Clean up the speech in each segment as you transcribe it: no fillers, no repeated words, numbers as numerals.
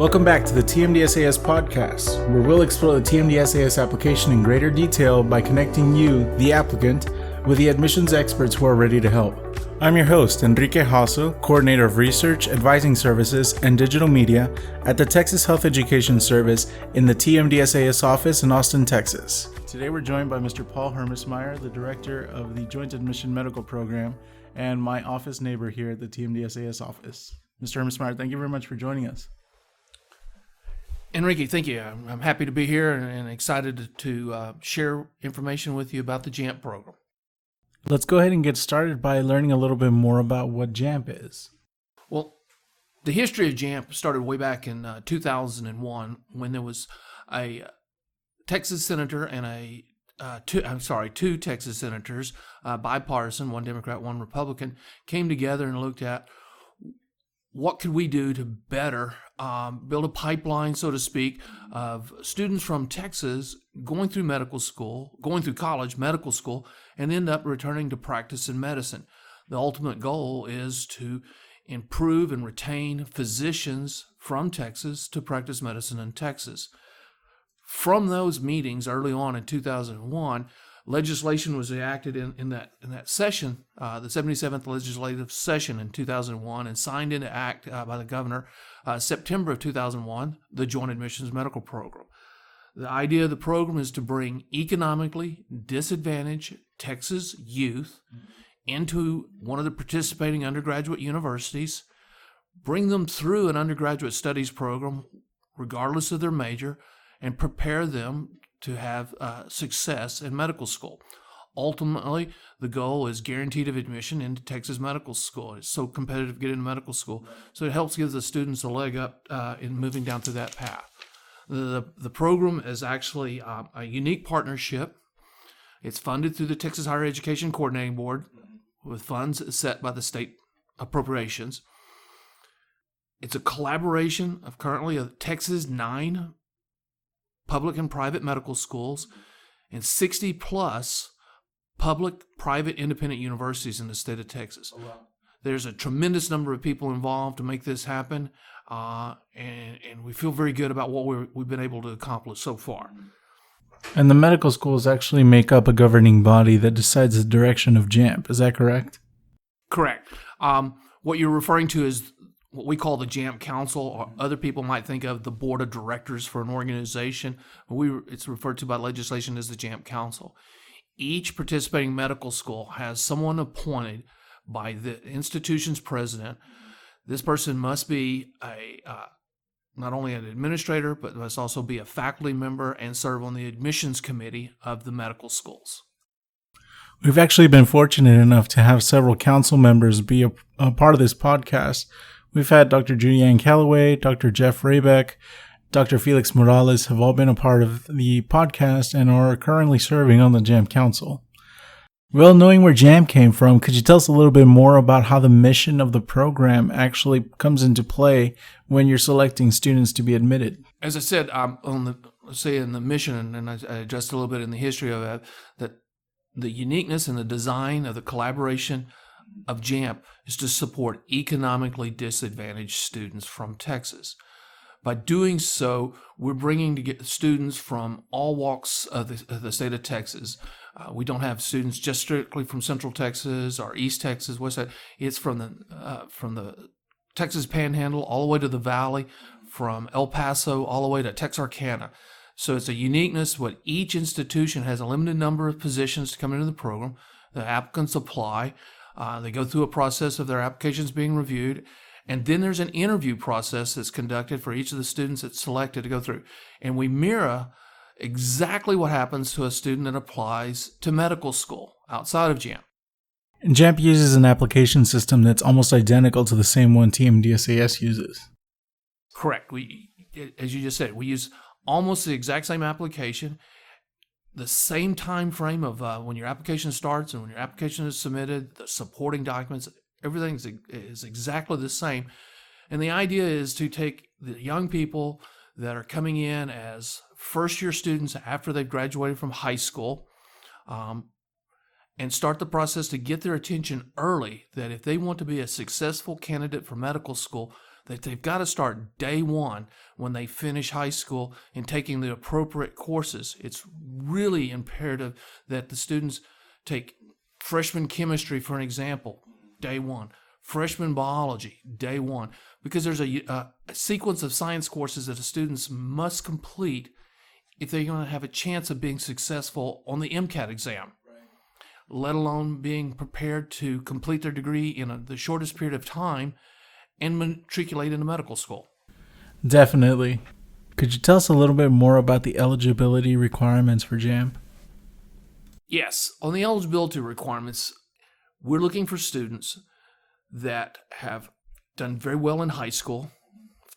Welcome back to the TMDSAS podcast, where we'll explore the TMDSAS application in greater detail by connecting you, the applicant, with the admissions experts who are ready to help. I'm your host, Enrique Hasso, Coordinator of Research, Advising Services, and Digital Media at the Texas Health Education Service in the TMDSAS office in Austin, Texas. Today we're joined by Mr. Paul Hermesmeyer, the Director of the Joint Admission Medical Program, and my office neighbor here at the TMDSAS office. Mr. Hermesmeyer, thank you very much for joining us. Enrique, thank you. I'm happy to be here and excited to share information with you about the JAMP program. Let's go ahead and get started by learning a little bit more about what JAMP is. Well, the history of JAMP started way back in 2001 when there was a Texas senator and two Texas senators, bipartisan, one Democrat, one Republican, came together and looked at what could we do to better build a pipeline, so to speak, of students from Texas going through college, medical school, and end up returning to practice in medicine. The ultimate goal is to improve and retain physicians from Texas to practice medicine in Texas. From those meetings early on in 2001, legislation was enacted in that session, the 77th legislative session in 2001, and signed into act by the governor September of 2001, the Joint Admissions Medical Program. The idea of the program is to bring economically disadvantaged Texas youth into one of the participating undergraduate universities, bring them through an undergraduate studies program, regardless of their major, and prepare them to have success in medical school. Ultimately, the goal is guaranteed of admission into Texas medical school. It's so competitive to get into medical school, so it helps give the students a leg up in moving down through that path. The program is actually a unique partnership. It's funded through the Texas Higher Education Coordinating Board with funds set by the state appropriations. It's a collaboration of currently Texas 9 public and private medical schools and 60 plus public, private, independent universities in the state of Texas. Oh, wow. There's a tremendous number of people involved to make this happen, and we feel very good about what we've been able to accomplish so far. And the medical schools actually make up a governing body that decides the direction of JAMP. Is that correct? Correct. What you're referring to is what we call the JAMP Council, or other people might think of the board of directors for an organization. It's referred to by legislation as the JAMP Council. Each participating medical school has someone appointed by the institution's president. This person must be not only an administrator, but must also be a faculty member and serve on the admissions committee of the medical schools. We've actually been fortunate enough to have several council members be a part of this podcast. We've had Dr. Julianne Calloway, Dr. Jeff Raybeck, Dr. Felix Morales have all been a part of the podcast and are currently serving on the JAMP Council. Well, knowing where JAMP came from, could you tell us a little bit more about how the mission of the program actually comes into play when you're selecting students to be admitted? As I said, in the mission, and I addressed a little bit in the history of that the uniqueness and the design of the collaboration of JAMP is to support economically disadvantaged students from Texas. By doing so, we're bringing together students from all walks of the state of Texas. We don't have students just strictly from Central Texas or East Texas, West Texas. It's from the Texas Panhandle all the way to the Valley, from El Paso all the way to Texarkana. So it's a uniqueness. What each institution has a limited number of positions to come into the program. The applicants apply. They go through a process of their applications being reviewed. And then there's an interview process that's conducted for each of the students that's selected to go through. And we mirror exactly what happens to a student that applies to medical school outside of JAMP. And JAMP uses an application system that's almost identical to the same one TMDSAS uses. Correct. As you just said, we use almost the exact same application, the same time frame of when your application starts and when your application is submitted, the supporting documents, everything is exactly the same. And the idea is to take the young people that are coming in as first-year students after they've graduated from high school and start the process to get their attention early, that if they want to be a successful candidate for medical school, that they've got to start day one when they finish high school and taking the appropriate courses. It's really imperative that the students take freshman chemistry, for an example, day one, freshman biology, day one, because there's a sequence of science courses that the students must complete if they're going to have a chance of being successful on the MCAT exam, let alone being prepared to complete their degree in the shortest period of time and matriculate into medical school. Definitely. Could you tell us a little bit more about the eligibility requirements for JAMP? Yes, on the eligibility requirements, we're looking for students that have done very well in high school,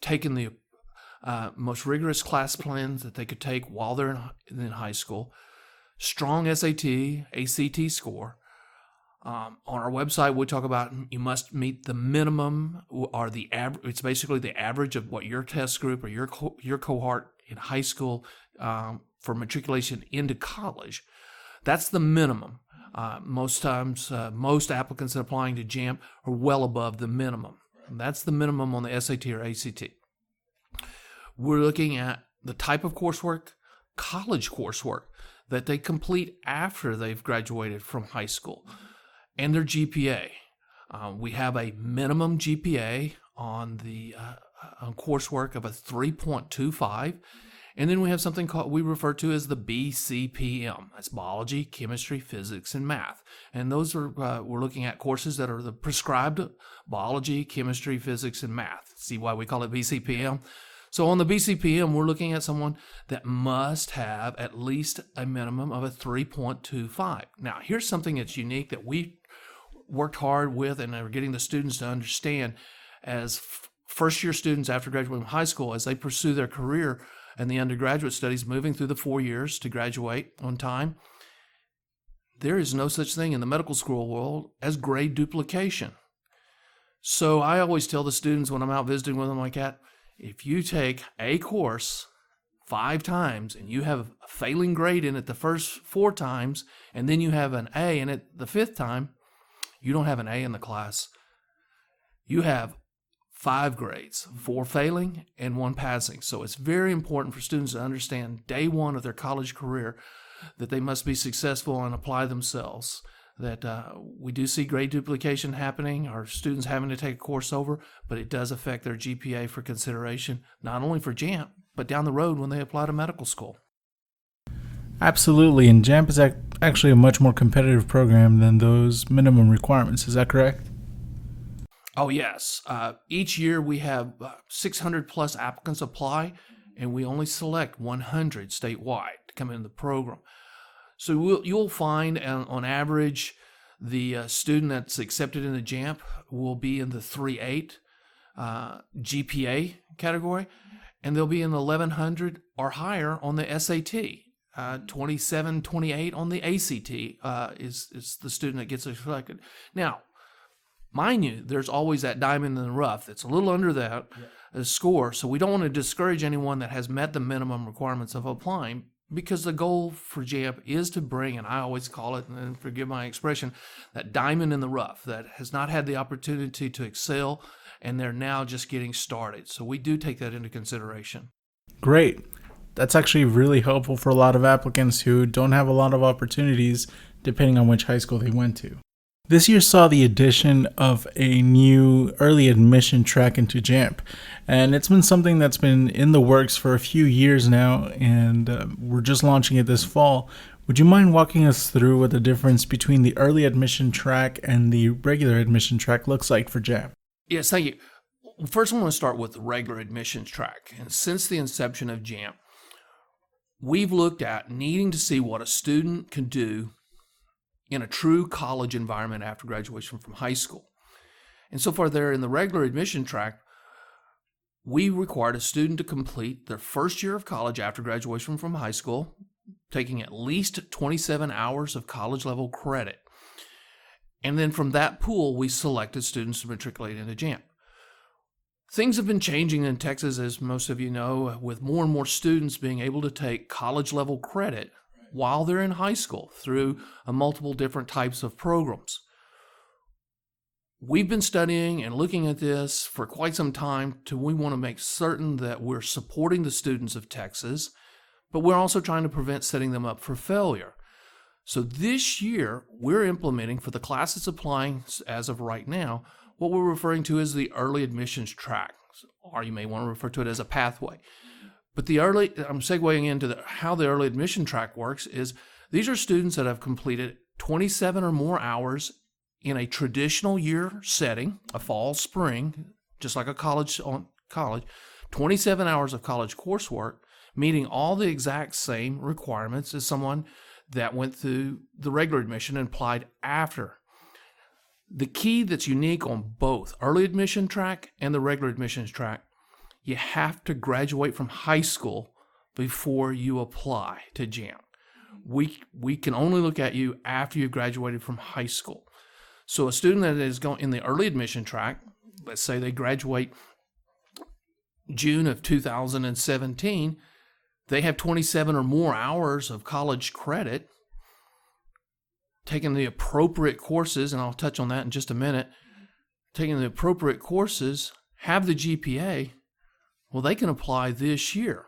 taken the most rigorous class plans that they could take while they're in high school, strong SAT, ACT score. On our website, we talk about you must meet the minimum or the average. It's basically the average of what your test group or your cohort in high school for matriculation into college. That's the minimum. Most times, most applicants applying to JAMP are well above the minimum. That's the minimum on the SAT or ACT. We're looking at the type of coursework, college coursework that they complete after they've graduated from high school, and their GPA. We have a minimum GPA on the on coursework of a 3.25, and then we have something we refer to as the BCPM. That's biology, chemistry, physics, and math. And those are we're looking at courses that are the prescribed biology, chemistry, physics, and math. See why we call it BCPM? So on the BCPM, we're looking at someone that must have at least a minimum of a 3.25. Now, here's something that's unique that we worked hard with and are getting the students to understand as first-year students after graduating from high school, as they pursue their career and the undergraduate studies, moving through the 4 years to graduate on time. There is no such thing in the medical school world as grade duplication. So I always tell the students when I'm out visiting with them like that, if you take a course 5 times and you have a failing grade in it the first 4 times, and then you have an A in it the 5th time, you don't have an A in the class. You have 5 grades, 4 failing and 1 passing. So it's very important for students to understand day one of their college career that they must be successful and apply themselves. That we do see grade duplication happening, our students having to take a course over, but it does affect their GPA for consideration, not only for JAMP, but down the road when they apply to medical school. Absolutely, and JAMP is actually a much more competitive program than those minimum requirements. Is that correct? Oh, yes. Each year we have 600 plus applicants apply, and we only select 100 statewide to come into the program. So you'll find on average the student that's accepted in the JAMP will be in the 3.8 GPA category, and they'll be in the 1100 or higher on the SAT. 27, 28 on the ACT is the student that gets selected. Now, mind you, there's always that diamond in the rough that's a little under that score, so we don't want to discourage anyone that has met the minimum requirements of applying, because the goal for JAMP is to bring, and I always call it, and forgive my expression, that diamond in the rough that has not had the opportunity to excel, and they're now just getting started. So we do take that into consideration. Great. That's actually really helpful for a lot of applicants who don't have a lot of opportunities depending on which high school they went to. This year saw the addition of a new early admission track into JAMP, and it's been something that's been in the works for a few years now, and we're just launching it this fall. Would you mind walking us through what the difference between the early admission track and the regular admission track looks like for JAMP? Yes, thank you. First, I want to start with the regular admissions track. And since the inception of JAMP, we've looked at needing to see what a student can do in a true college environment after graduation from high school. And so far there in the regular admission track, we required a student to complete their first year of college after graduation from high school, taking at least 27 hours of college level credit. And then from that pool, we selected students to matriculate into JAMP. Things have been changing in Texas, as most of you know, with more and more students being able to take college level credit while they're in high school through multiple different types of programs. We've been studying and looking at this for quite some time. We want to make certain that we're supporting the students of Texas, but we're also trying to prevent setting them up for failure. So this year, we're implementing for the classes applying as of right now, what we're referring to as the early admissions track, or you may want to refer to it as a pathway. But I'm segueing into how the early admission track works is these are students that have completed 27 or more hours in a traditional year setting, a fall, spring, just like a college, 27 hours of college coursework, meeting all the exact same requirements as someone that went through the regular admission and applied after. The key that's unique on both early admission track and the regular admissions track, you have to graduate from high school before you apply to JAMP. We can only look at you after you graduated from high school. So a student that is going in the early admission track, let's say they graduate June of 2017, they have 27 or more hours of college credit, taking the appropriate courses, and I'll touch on that in just a minute, taking the appropriate courses, have the GPA, well, they can apply this year.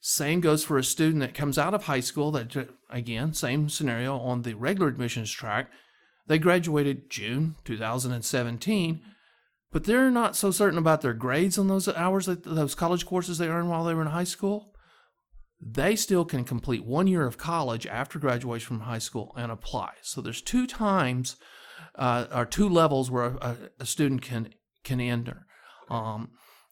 Same goes for a student that comes out of high school, that, again, same scenario on the regular admissions track. They graduated June 2017, but they're not so certain about their grades on those hours, those college courses they earned while they were in high school. They still can complete 1 year of college after graduation from high school and apply. So there's two times or two levels where a student can enter.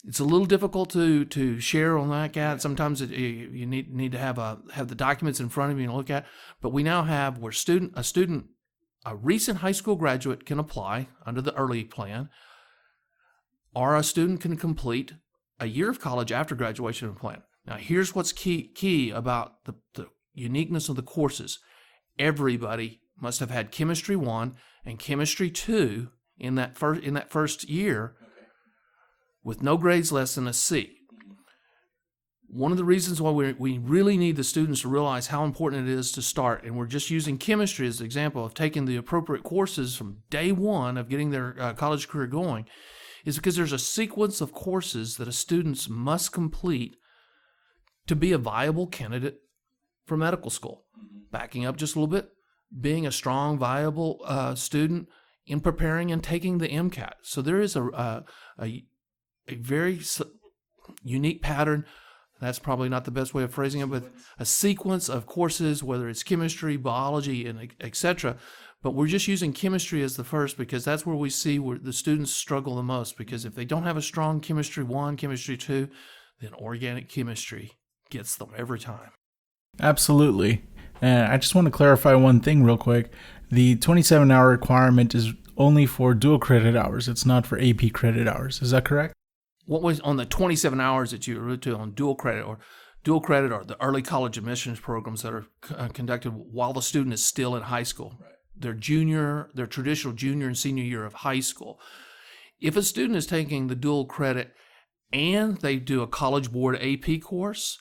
It's a little difficult to share on that, Kat. Sometimes you need to have the documents in front of you and look at. But we now have where a recent high school graduate can apply under the early plan, or a student can complete a year of college after graduation of the plan. Now, here's what's key about the uniqueness of the courses. Everybody must have had Chemistry 1 and Chemistry 2 in that first year, with no grades less than a C. One of the reasons why we really need the students to realize how important it is to start, and we're just using chemistry as an example of taking the appropriate courses from day one of getting their college career going, is because there's a sequence of courses that a student must complete to be a viable candidate for medical school. Backing up just a little bit, being a strong, viable student in preparing and taking the MCAT. So there is a very unique pattern. That's probably not the best way of phrasing it, but a sequence of courses, whether it's chemistry, biology, and etc. But we're just using chemistry as the first because that's where we see where the students struggle the most, because if they don't have a strong Chemistry 1, Chemistry 2, then organic chemistry gets them every time. Absolutely. And I just want to clarify one thing real quick. The 27-hour requirement is only for dual credit hours. It's not for AP credit hours. Is that correct? What was on the 27 hours that you alluded to on dual credit or the early college admissions programs that are conducted while the student is still in high school, right? Their traditional junior and senior year of high school. If a student is taking the dual credit and they do a College Board AP course,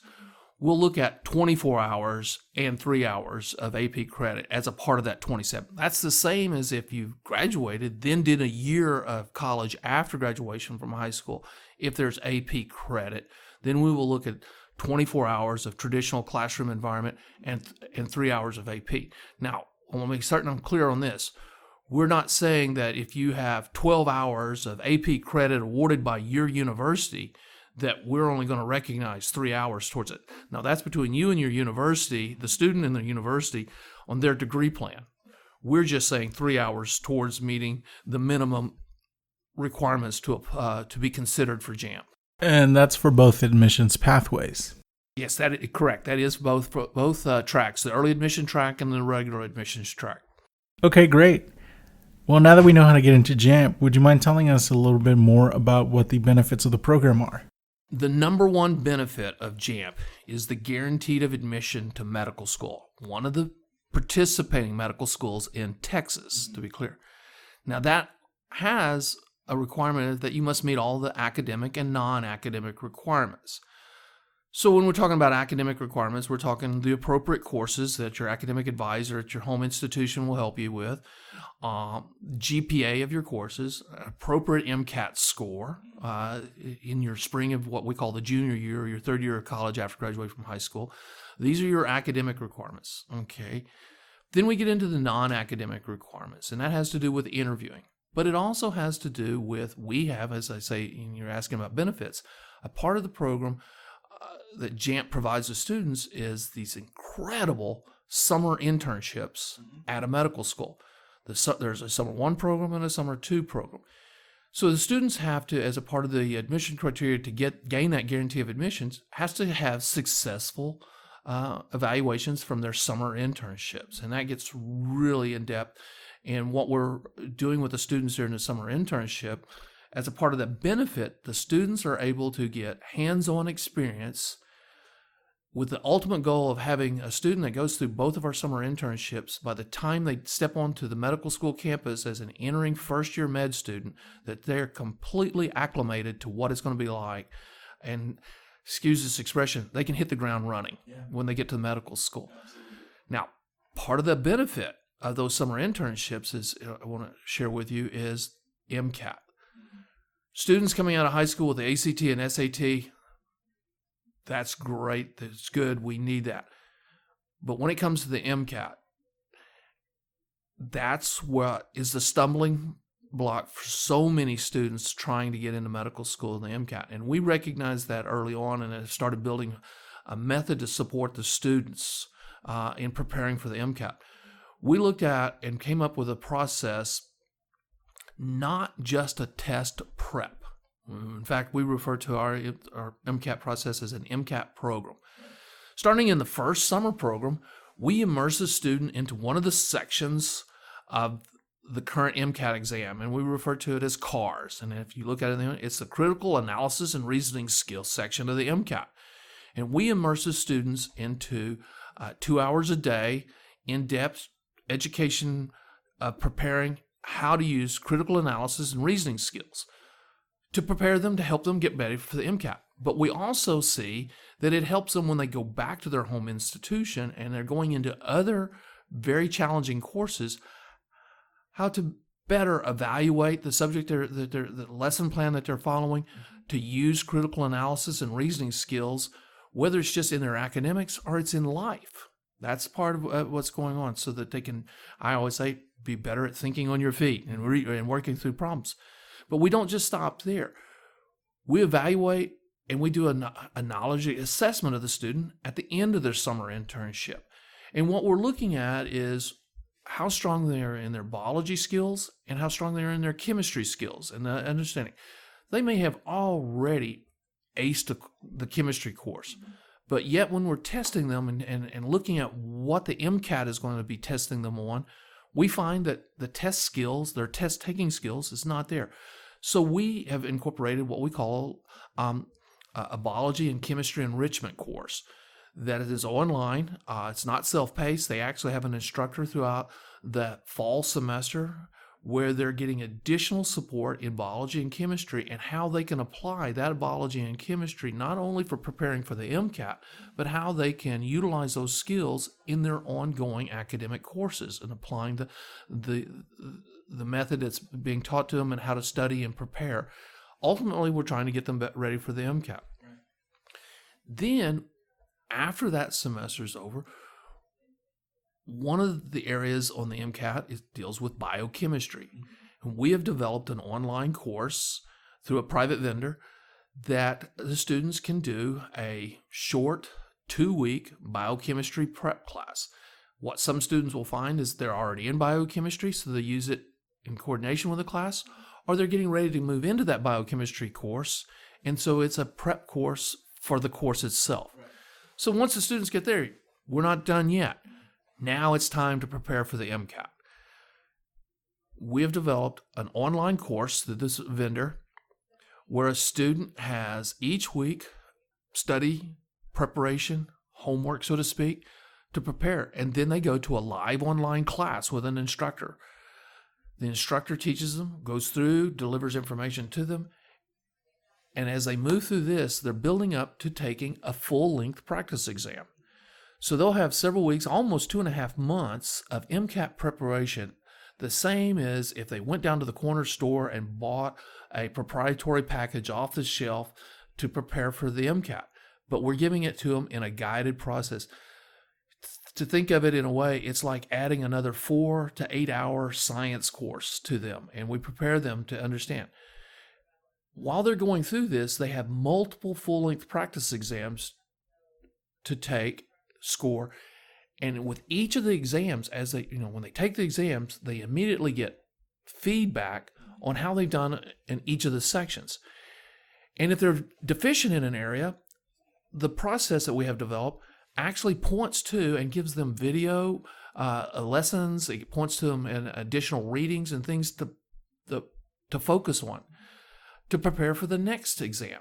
we'll look at 24 hours and 3 hours of AP credit as a part of that 27. That's the same as if you graduated, then did a year of college after graduation from high school. If there's AP credit, then we will look at 24 hours of traditional classroom environment and 3 hours of AP. Now, I want to make certain I'm clear on this. We're not saying that if you have 12 hours of AP credit awarded by your university, that we're only going to recognize 3 hours towards it. Now, that's between you and your university, the student and the university, on their degree plan. We're just saying 3 hours towards meeting the minimum requirements to be considered for JAMP. And that's for both admissions pathways. Yes, that is correct. That is both tracks, the early admission track and the regular admissions track. Okay, great. Well, now that we know how to get into JAMP, would you mind telling us a little bit more about what the benefits of the program are? The number one benefit of JAMP is the guaranteed of admission to medical school, one of the participating medical schools in Texas, to be clear. Now, that has a requirement that you must meet all the academic and non-academic requirements. So when we're talking about academic requirements, we're talking the appropriate courses that your academic advisor at your home institution will help you with. GPA of your courses, appropriate MCAT score in your spring of what we call the junior year or your third year of college after graduating from high school. These are your academic requirements, okay? Then we get into the non-academic requirements, and that has to do with interviewing. But it also has to do with, we have, as I say, and you're asking about benefits, a part of the program that JAMP provides to students is these incredible summer internships at a medical school. There's a Summer 1 program and a Summer 2 program. So the students have to, as a part of the admission criteria to gain that guarantee of admissions, has to have successful evaluations from their summer internships. And that gets really in depth. And what we're doing with the students during the summer internship, as a part of the benefit, the students are able to get hands-on experience with the ultimate goal of having a student that goes through both of our summer internships, by the time they step onto the medical school campus as an entering first-year med student, that they're completely acclimated to what it's going to be like. And, excuse this expression, they can hit the ground running when they get to the medical school. Now, part of the benefit of those summer internships is, I want to share with you, is MCAT. Students coming out of high school with the ACT and SAT, that's great, that's good, we need that. But when it comes to the MCAT, that's what is the stumbling block for so many students trying to get into medical school, the MCAT. And we recognized that early on and have started building a method to support the students in preparing for the MCAT. We looked at and came up with a process, not just a test prep. In fact, we refer to our MCAT process as an MCAT program. Starting in the first summer program, we immerse the student into one of the sections of the current MCAT exam, and we refer to it as CARS. And if you look at it, it's the Critical Analysis and Reasoning Skills section of the MCAT. And we immerse the students into 2 hours a day, in-depth education preparing how to use critical analysis and reasoning skills to prepare them, to help them get ready for the MCAT. But we also see that it helps them when they go back to their home institution and they're going into other very challenging courses, how to better evaluate the subject, the lesson plan that they're following, to use critical analysis and reasoning skills, whether it's just in their academics or it's in life. That's part of what's going on, so that they can, I always say, be better at thinking on your feet and working through problems. But we don't just stop there. We evaluate and we do a knowledge assessment of the student at the end of their summer internship. And what we're looking at is how strong they are in their biology skills and how strong they are in their chemistry skills and the understanding. They may have already aced the chemistry course, but yet when we're testing them and looking at what the MCAT is going to be testing them on, we find that the test skills, their test taking skills, is not there. So we have incorporated what we call a biology and chemistry enrichment course that is online. It's not self-paced. They actually have an instructor throughout the fall semester where they're getting additional support in biology and chemistry and how they can apply that biology and chemistry not only for preparing for the MCAT, but how they can utilize those skills in their ongoing academic courses and applying the method that's being taught to them and how to study and prepare. Ultimately, we're trying to get them ready for the MCAT. Right. Then, after that semester is over, one of the areas on the MCAT deals with biochemistry. And we have developed an online course through a private vendor that the students can do a short 2-week biochemistry prep class. What some students will find is they're already in biochemistry, so they use it in coordination with the class, or they're getting ready to move into that biochemistry course, and so it's a prep course for the course itself. Right. So once the students get there, we're not done yet. Now it's time to prepare for the MCAT. We have developed an online course through this vendor where a student has each week study, preparation, homework, so to speak, to prepare. And then they go to a live online class with an instructor. The instructor teaches them, goes through, delivers information to them. And as they move through this, they're building up to taking a full-length practice exam. So they'll have several weeks, almost 2.5 months of MCAT preparation The same as if they went down to the corner store and bought a proprietary package off the shelf to prepare for the MCAT. But we're giving it to them in a guided process. To think of it in a way, it's like adding another 4 to 8 hour science course to them, and we prepare them to understand. While they're going through this, they have multiple full-length practice exams to take, score, and with each of the exams, as they, when they take the exams, they immediately get feedback on how they've done in each of the sections. And if they're deficient in an area, the process that we have developed actually points to and gives them video lessons. It points to them in additional readings and things to focus on to prepare for the next exam.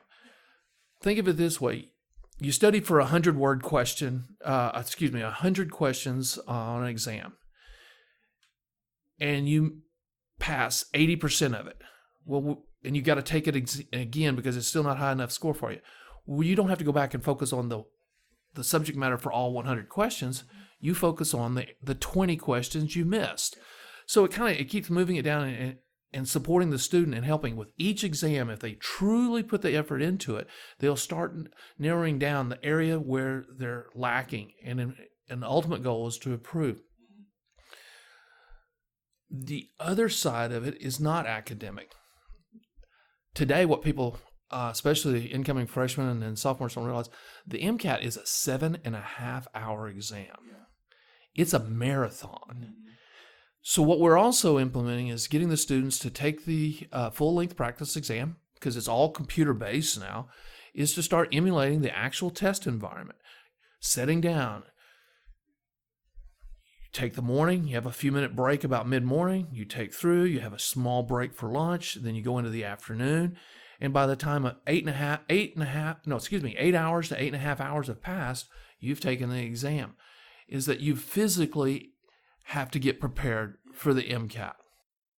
Think of it this way. You study for 100 questions on an exam, and you pass 80% of it. Well, and you got to take it again because it's still not high enough score for you. Well, you don't have to go back and focus on the subject matter for all 100 questions. You focus on the 20 questions you missed. So it keeps moving it down and supporting the student and helping with each exam. If they truly put the effort into it, they'll start narrowing down the area where they're lacking, and the ultimate goal is to improve. The other side of it is not academic. Today, what people, especially incoming freshmen and sophomores, don't realize, the MCAT is a 7.5 hour exam. It's a marathon. So what we're also implementing is getting the students to take the full-length practice exam, because it's all computer-based now, is to start emulating the actual test environment. Setting down. You take the morning, you have a few-minute break about mid-morning, you take through, you have a small break for lunch, then you go into the afternoon, and by the time 8 hours to 8.5 hours have passed, you've taken the exam. Is that you physically have to get prepared for the MCAT.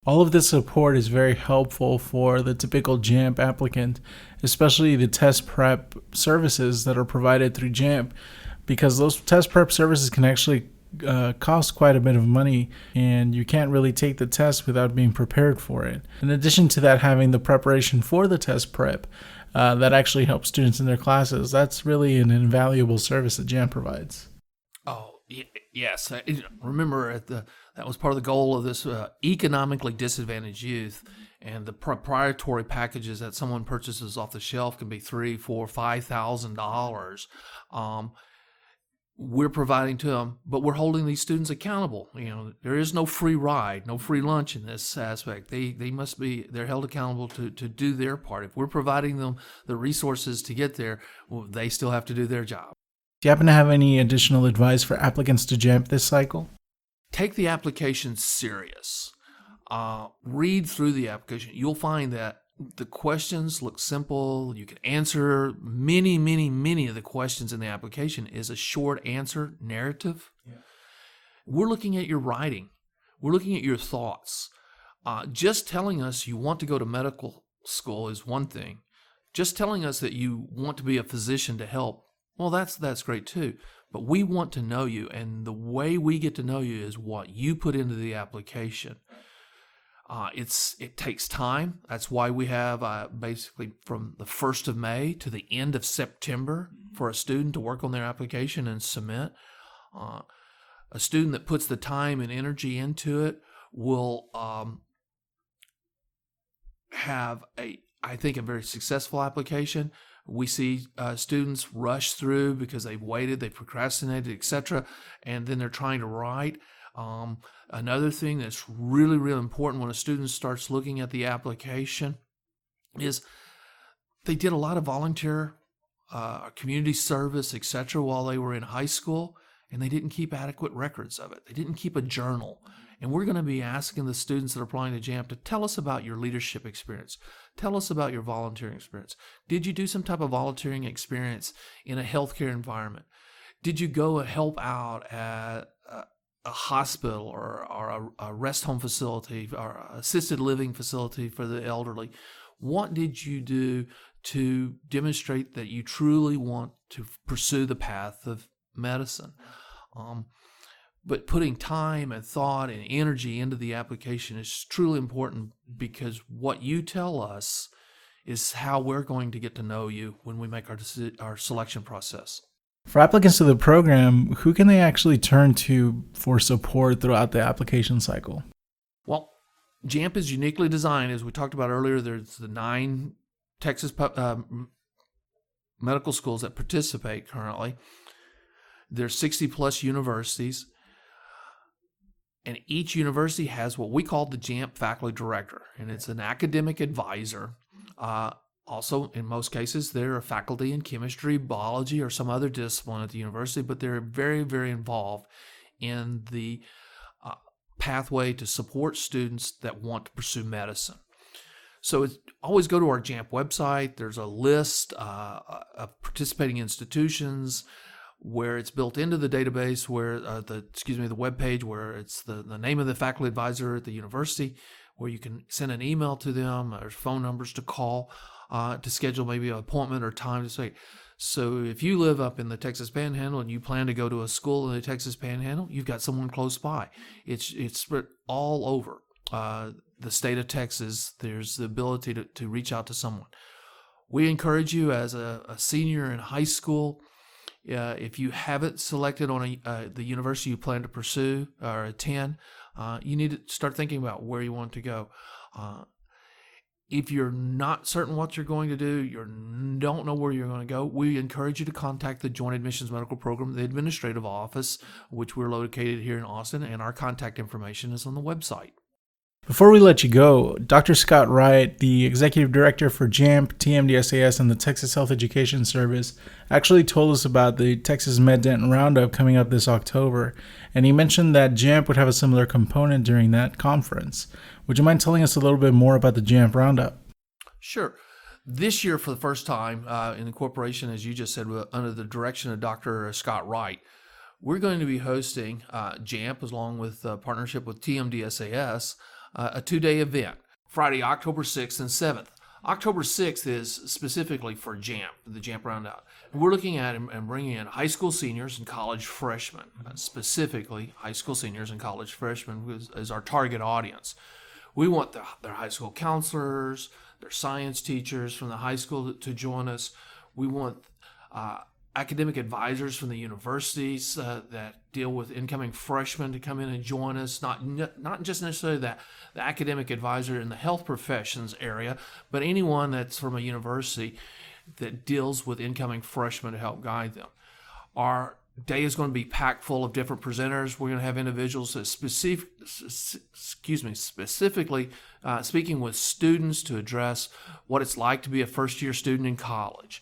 All of this support is very helpful for the typical JAMP applicant, especially the test prep services that are provided through JAMP, because those test prep services can actually cost quite a bit of money, and you can't really take the test without being prepared for it. In addition to that, having the preparation for the test prep that actually helps students in their classes, that's really an invaluable service that JAMP provides. Oh, yes. Remember, that was part of the goal of this economically disadvantaged youth, and the proprietary packages that someone purchases off the shelf can be $3,000, $4,000, $5,000. We're providing to them, but we're holding these students accountable. There is no free ride, no free lunch in this aspect. They're held accountable to do their part. If we're providing them the resources to get there, well, they still have to do their job. Do you happen to have any additional advice for applicants to JAMP this cycle? Take the application serious. Read through the application. You'll find that the questions look simple. You can answer many of the questions in the application is a short answer narrative. Yeah. We're looking at your writing. We're looking at your thoughts. Just telling us you want to go to medical school is one thing. Just telling us that you want to be a physician to help, well, that's great too. But we want to know you, and the way we get to know you is what you put into the application. It takes time. That's why we have basically from the 1st of May to the end of September for a student to work on their application and submit. A student that puts the time and energy into it will have I think a very successful application. We see students rush through because they've waited, they've procrastinated, etc., and then they're trying to write. Another thing that's really important when a student starts looking at the application is they did a lot of volunteer community service, etc., while they were in high school, and they didn't keep adequate records of it. They didn't keep a journal. And we're going to be asking the students that are applying to JAMP to tell us about your leadership experience. Tell us about your volunteering experience. Did you do some type of volunteering experience in a healthcare environment? Did you go and help out at a hospital or a rest home facility or assisted living facility for the elderly? What did you do to demonstrate that you truly want to pursue the path of medicine? But putting time and thought and energy into the application is truly important, because what you tell us is how we're going to get to know you when we make our selection process. For applicants to the program, who can they actually turn to for support throughout the application cycle? Well, JAMP is uniquely designed. As we talked about earlier, there's the 9 Texas medical schools that participate currently. There's 60 plus universities, and each university has what we call the JAMP faculty director, and it's an academic advisor. Also, in most cases, they're a faculty in chemistry, biology, or some other discipline at the university, but they're very, very involved in the pathway to support students that want to pursue medicine. So always go to our JAMP website. There's a list of participating institutions where it's built into the database, where the web page, where it's the name of the faculty advisor at the university, where you can send an email to them, or phone numbers to call to schedule maybe an appointment or time to say. So if you live up in the Texas Panhandle and you plan to go to a school in the Texas Panhandle, you've got someone close by. It's spread all over the state of Texas. There's the ability to reach out to someone. We encourage you as a senior in high school, if you haven't selected on the university you plan to pursue or attend, you need to start thinking about where you want to go. If you're not certain what you're going to do, you don't know where you're going to go, we encourage you to contact the Joint Admissions Medical Program, the administrative office, which we're located here in Austin, and our contact information is on the website. Before we let you go, Dr. Scott Wright, the Executive Director for JAMP, TMDSAS, and the Texas Health Education Service, actually told us about the Texas MedDent Roundup coming up this October, and he mentioned that JAMP would have a similar component during that conference. Would you mind telling us a little bit more about the JAMP Roundup? Sure. This year, for the first time in the corporation, as you just said, under the direction of Dr. Scott Wright, we're going to be hosting JAMP, along with a partnership with TMDSAS, a 2-day event, Friday, October 6th and 7th. October 6th is specifically for JAMP, the JAMP Roundup. And we're looking at and bringing in high school seniors and college freshmen, specifically high school seniors and college freshmen is our target audience. We want their high school counselors, their science teachers from the high school to join us. We want academic advisors from the universities that deal with incoming freshmen to come in and join us, not just necessarily the academic advisor in the health professions area, but anyone that's from a university that deals with incoming freshmen to help guide them. Our day is going to be packed full of different presenters. We're going to have individuals that specifically speaking with students to address what it's like to be a first-year student in college.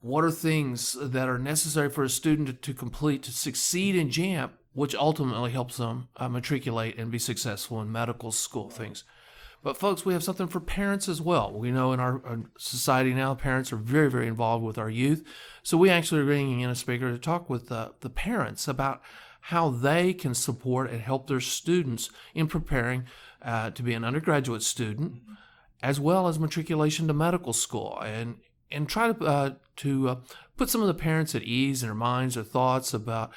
What are things that are necessary for a student to complete to succeed in JAMP, which ultimately helps them matriculate and be successful in medical school things. But folks, we have something for parents as well. We know in our society now, parents are very, very involved with our youth. So we actually are bringing in a speaker to talk with the parents about how they can support and help their students in preparing to be an undergraduate student, as well as matriculation to medical school, and try to put some of the parents at ease in their minds or thoughts about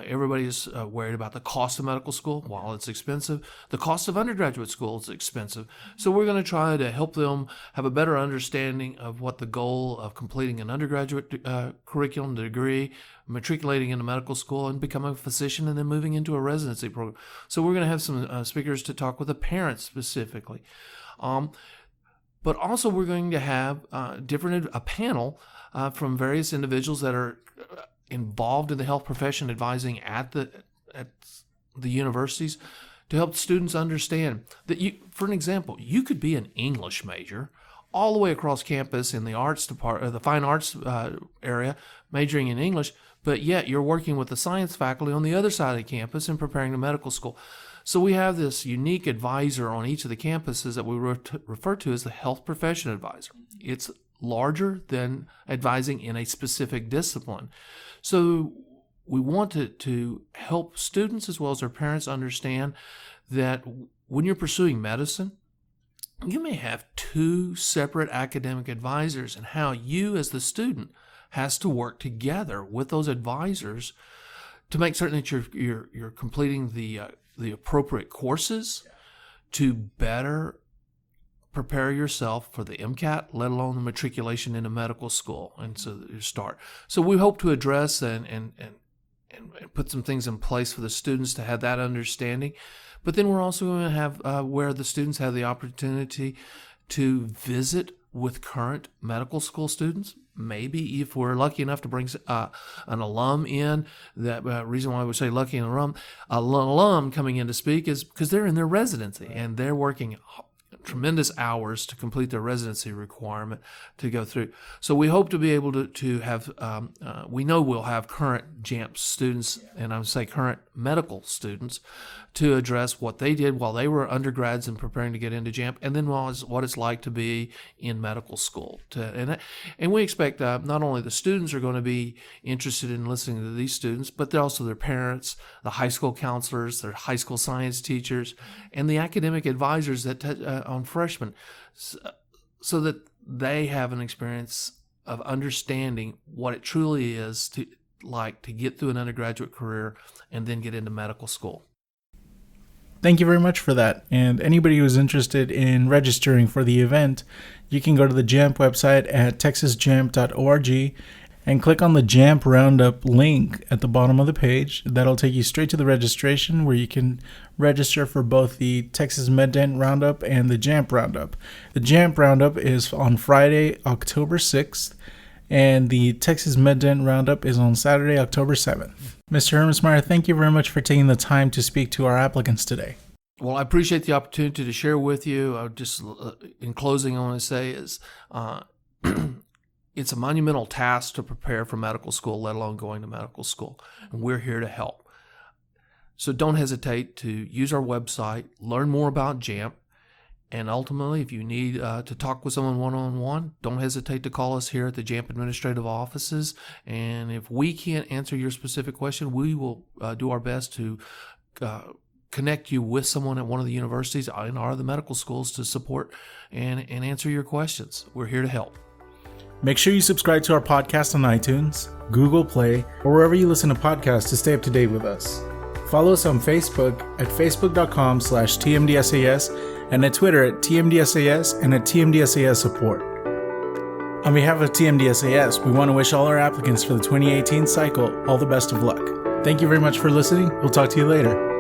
everybody's worried about the cost of medical school. While it's expensive, the cost of undergraduate school is expensive. So we're going to try to help them have a better understanding of what the goal of completing an undergraduate curriculum degree, matriculating into medical school, and becoming a physician, and then moving into a residency program. So we're going to have some speakers to talk with the parents specifically. But also we're going to have a panel from various individuals that are involved in the health profession, advising at the universities, to help students understand that for an example, you could be an English major all the way across campus in the arts department, the fine arts area, majoring in English, but yet you're working with the science faculty on the other side of the campus and preparing to medical school. So we have this unique advisor on each of the campuses that we refer to as the health profession advisor. It's larger than advising in a specific discipline. So we want to help students as well as their parents understand that when you're pursuing medicine, you may have two separate academic advisors, and how you as the student has to work together with those advisors to make certain that you're completing the appropriate courses to better prepare yourself for the MCAT, let alone the matriculation into medical school, and so you start. So we hope to address and put some things in place for the students to have that understanding. But then we're also going to have where the students have the opportunity to visit with current medical school students. Maybe if we're lucky enough to bring an alum in, that reason why we say lucky an alum coming in to speak is because they're in their residency and they're working tremendous hours to complete their residency requirement to go through. So we hope to be able to have, we know we'll have current JAMP students, and I would say current medical students, to address what they did while they were undergrads and preparing to get into JAMP, and then what it's like to be in medical school. And we expect not only the students are going to be interested in listening to these students, but also their parents, the high school counselors, their high school science teachers, and the academic advisors that on freshmen, so that they have an experience of understanding what it truly is to get through an undergraduate career and then get into medical school. Thank you very much for that. And anybody who's interested in registering for the event, you can go to the JAMP website at texasjamp.org and click on the JAMP Roundup link at the bottom of the page. That'll take you straight to the registration where you can register for both the Texas MedDent Roundup and the JAMP Roundup. The JAMP Roundup is on Friday, October 6th, and the Texas MedDent Roundup is on Saturday, October 7th. Mr. Hermesmeyer, thank you very much for taking the time to speak to our applicants today. Well, I appreciate the opportunity to share with you. I just, in closing, I want to say is it's a monumental task to prepare for medical school, let alone going to medical school, and we're here to help. So don't hesitate to use our website, learn more about JAMP, and ultimately, if you need to talk with someone one-on-one, don't hesitate to call us here at the JAMP administrative offices. And if we can't answer your specific question, we will do our best to connect you with someone at one of the universities and or the medical schools to support and answer your questions. We're here to help. Make sure you subscribe to our podcast on iTunes, Google Play, or wherever you listen to podcasts to stay up to date with us. Follow us on Facebook at facebook.com/TMDSAS and at Twitter at TMDSAS and at TMDSAS Support. On behalf of TMDSAS, we want to wish all our applicants for the 2018 cycle all the best of luck. Thank you very much for listening. We'll talk to you later.